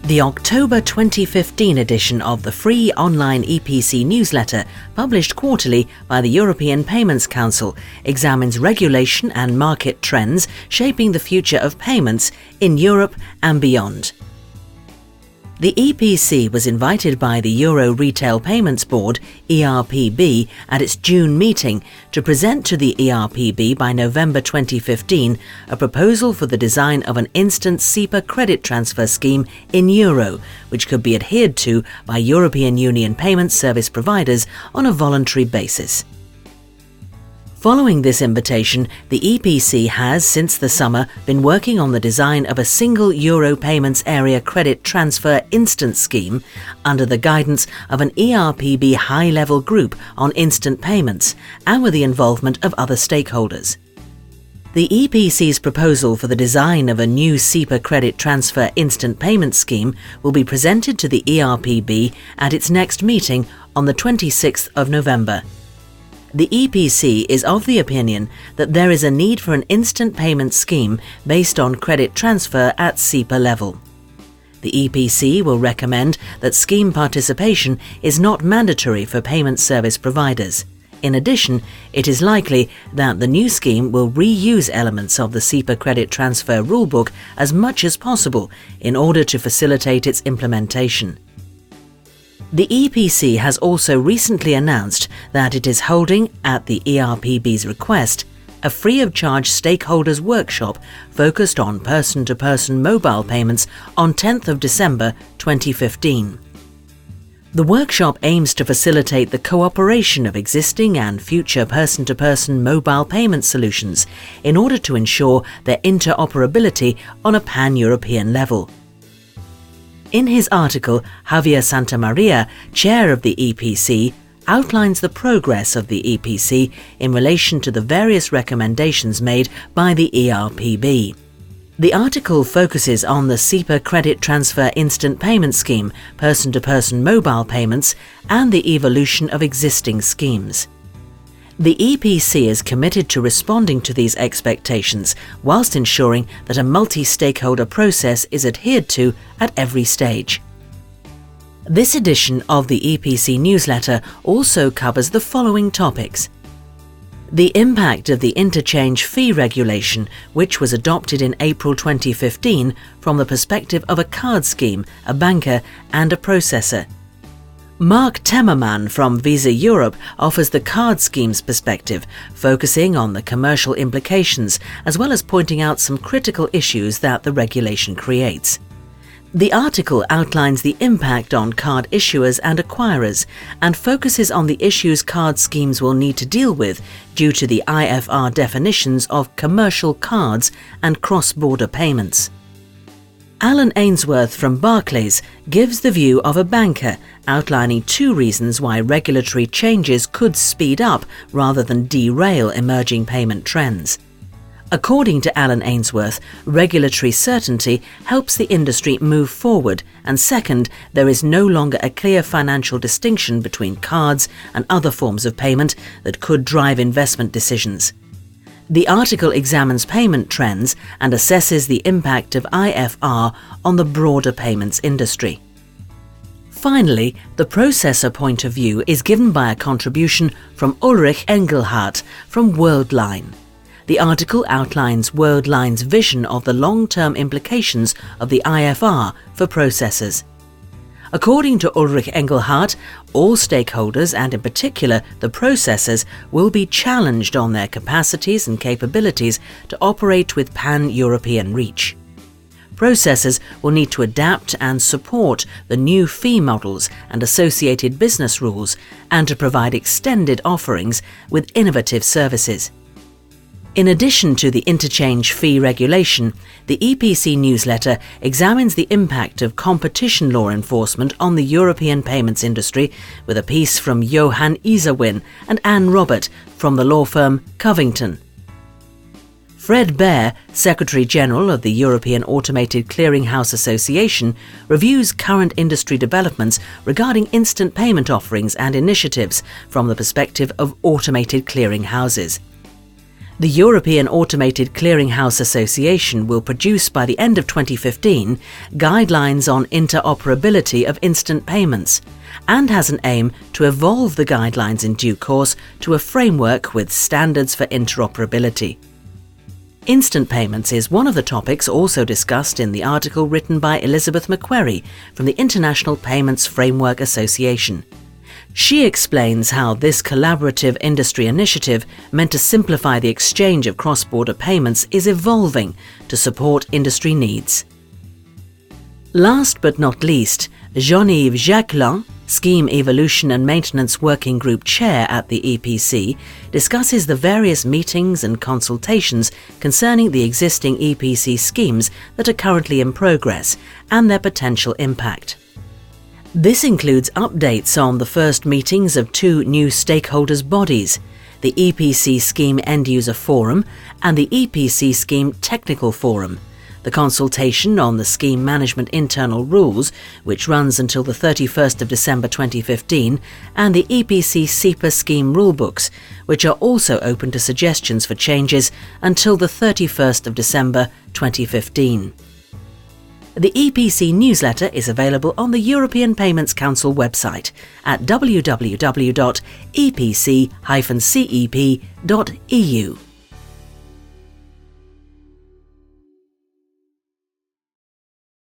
The October 2015 edition of the free online EPC newsletter, published quarterly by the European Payments Council, examines regulation and market trends shaping the future of payments in Europe and beyond. The EPC was invited by the Euro Retail Payments Board, ERPB, at its June meeting to present to the ERPB by November 2015 a proposal for the design of an instant SEPA credit transfer scheme in euro, which could be adhered to by European Union payment service providers on a voluntary basis. Following this invitation, the EPC has, since the summer, been working on the design of a single Euro Payments Area Credit Transfer Instant Scheme under the guidance of an ERPB high-level group on instant payments and with the involvement of other stakeholders. The EPC's proposal for the design of a new SEPA Credit Transfer Instant Payment Scheme will be presented to the ERPB at its next meeting on the 26th of November. The EPC is of the opinion that there is a need for an instant payment scheme based on credit transfer at SEPA level. The EPC will recommend that scheme participation is not mandatory for payment service providers. In addition, it is likely that the new scheme will reuse elements of the SEPA credit transfer rulebook as much as possible in order to facilitate its implementation. The EPC has also recently announced that it is holding, at the ERPB's request, a free-of-charge stakeholders workshop focused on person-to-person mobile payments on 10th of December 2015. The workshop aims to facilitate the cooperation of existing and future person-to-person mobile payment solutions in order to ensure their interoperability on a pan-European level. In his article, Javier Santamaria, chair of the EPC, outlines the progress of the EPC in relation to the various recommendations made by the ERPB. The article focuses on the SEPA Credit Transfer Instant Payment Scheme, person-to-person mobile payments, and the evolution of existing schemes. The EPC is committed to responding to these expectations whilst ensuring that a multi-stakeholder process is adhered to at every stage. This edition of the EPC newsletter also covers the following topics: the impact of the interchange fee regulation, which was adopted in April 2015 from the perspective of a card scheme, a banker and a processor. Mark Temmerman from Visa Europe offers the card scheme's perspective, focusing on the commercial implications as well as pointing out some critical issues that the regulation creates. The article outlines the impact on card issuers and acquirers and focuses on the issues card schemes will need to deal with due to the IFR definitions of commercial cards and cross-border payments. Alan Ainsworth from Barclays gives the view of a banker, outlining two reasons why regulatory changes could speed up rather than derail emerging payment trends. According to Alan Ainsworth, regulatory certainty helps the industry move forward, and second, there is no longer a clear financial distinction between cards and other forms of payment that could drive investment decisions. The article examines payment trends and assesses the impact of IFR on the broader payments industry. Finally, the processor point of view is given by a contribution from Ulrich Engelhardt from Worldline. The article outlines Worldline's vision of the long-term implications of the IFR for processors. According to Ulrich Engelhardt, all stakeholders, and in particular the processors, will be challenged on their capacities and capabilities to operate with pan-European reach. Processors will need to adapt and support the new fee models and associated business rules, and to provide extended offerings with innovative services. In addition to the interchange fee regulation, the EPC newsletter examines the impact of competition law enforcement on the European payments industry with a piece from Johan Isawin and Anne Robert from the law firm Covington. Fred Baer, Secretary-General of the European Automated Clearinghouse Association, reviews current industry developments regarding instant payment offerings and initiatives from the perspective of automated clearinghouses. The European Automated Clearinghouse Association will produce by the end of 2015 guidelines on interoperability of instant payments, and has an aim to evolve the guidelines in due course to a framework with standards for interoperability. Instant payments is one of the topics also discussed in the article written by Elizabeth McQuarrie from the International Payments Framework Association. She explains how this collaborative industry initiative meant to simplify the exchange of cross-border payments is evolving to support industry needs. Last but not least, Jean-Yves Jacquelin, Scheme Evolution and Maintenance Working Group Chair at the EPC, discusses the various meetings and consultations concerning the existing EPC schemes that are currently in progress and their potential impact. This includes updates on the first meetings of two new stakeholders' bodies, the EPC Scheme End User Forum and the EPC Scheme Technical Forum, the consultation on the Scheme Management Internal Rules, which runs until the 31st of December 2015, and the EPC SEPA Scheme Rulebooks, which are also open to suggestions for changes until the 31st of December 2015. The EPC newsletter is available on the European Payments Council website at www.epc-cep.eu.